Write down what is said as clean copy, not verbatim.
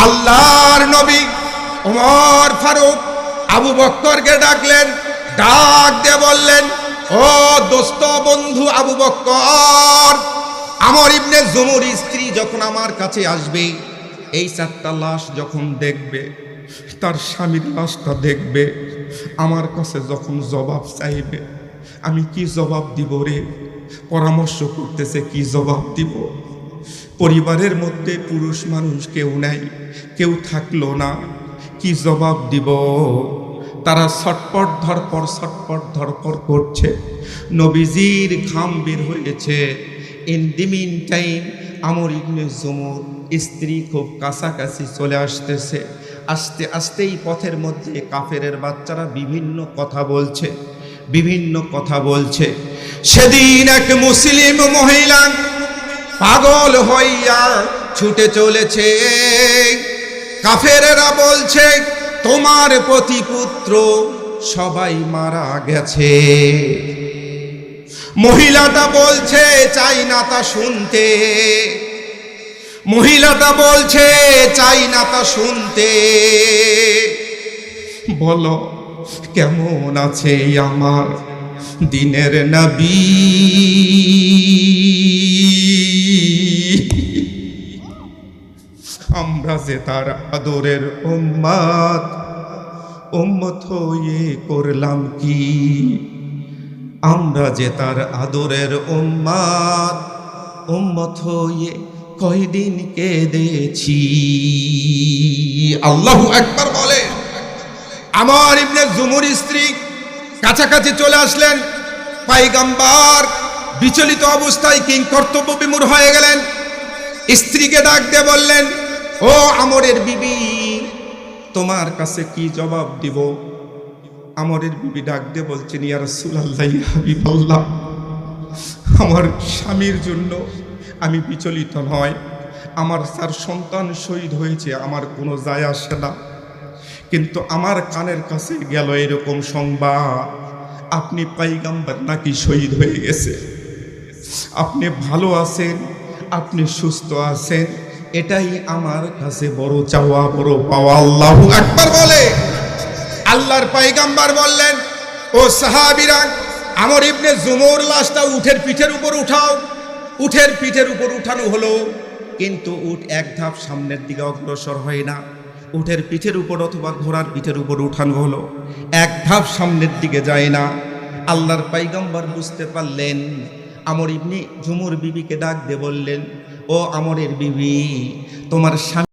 আল্লাহর নবী ওমর ফারুক আবু বকরকে ডাকলেন, ডাক দিয়ে বললেন, ও দোস্ত বন্ধু আবু বকর, আমর ইবনে জুমুর স্ত্রী যখন আমার কাছে আসবে, এই চারটা লাশ যখন দেখবে, তার স্বামীর লাশটা দেখবে, আমার কাছে যখন জবাব চাইবে, আমি কি জবাব দিব রে? পরামর্শ করতেছে কি জবাব দিব। পরিবারের মধ্যে পুরুষ মানুষ কেউ নাই, কেউ থাকলো না, কি জবাব দিব? তারা ছটপট ধরপর করছে। নবীজির ঘাম বের হয়েছে। ইন দি মিন টাইম আমর ইবনে জুমুর স্ত্রী খুব কাছাকাছি চলে আসতেছে। আস্তে আস্তেই পথের মধ্যে কাফেরের বাচ্চারা বিভিন্ন কথা বলছে। সেদিন এক মুসলিম মহিলা পাগল হইয়া ছুটে চলেছে। কাফেরেরা বলছে, তোমার প্রতিপুত্র সবাই মারা গেছে। মহিলাটা বলছে, চাই না তা শুনতে। বলো কেমন আছে আমার দিনের নবী? আমরা যে তার আদরের উম্মত হয়ে করলাম কি? আমরা যে তার আদরের উম্মত হয়ে কয়দিন কেঁদেছি। আল্লাহু আকবার বলে। আমর ইবনে জুমুর স্ত্রী কাছাকাছি চলে আসলেন। পয়গম্বর বিচলিত অবস্থায় কিং কর্তব্য বিমূঢ় হয়ে গেলেন। স্ত্রীকে ডাক দিয়ে বললেন, ও আমরের বিবি, তোমার কাছে কি জবাব দিব? আমরের বিবি ডাক দিয়ে বলছেন, ইয়া রাসূলুল্লাহ, ইয়া হাবিবাল্লাহ, আমার স্বামীর জন্য আমি বিচলিত নয়। আমার 4 সন্তান শহীদ হয়েছে, আমার কোনো যায় আসে না। কিন্তু আমার কানের কাছে গেল এরকম সংবাদ, আপনি পয়গম্বর নাকি শহীদ হয়ে গেছে। আপনি ভালো আছেন, আপনি সুস্থ আছেন, এটাই আমার কাছে বড় চাওয়া, বড় পাওয়া। আল্লাহু আকবার বলে। আল্লাহর পয়গম্বর বললেন, ও সাহাবীরা, আমর ইবনে জুমুর লাশটা উটের পিঠের উপর উঠাও। উটের পিঠের উপর উঠানো হলো, কিন্তু উট এক ধাপ সামনের দিকে অগ্রসর হয় না। উটের পিঠের উপর অথবা ঘোড়ার পিঠের উপর উঠানো হলো, এক ধাপ সামনের দিকে যায় না। আল্লাহর পয়গম্বর বুঝতে পারলেন। আমর ইবনে জুমুর বিবিকে ডাক দিয়ে বললেন, ও আমরের বিবি, তোমার স্বামী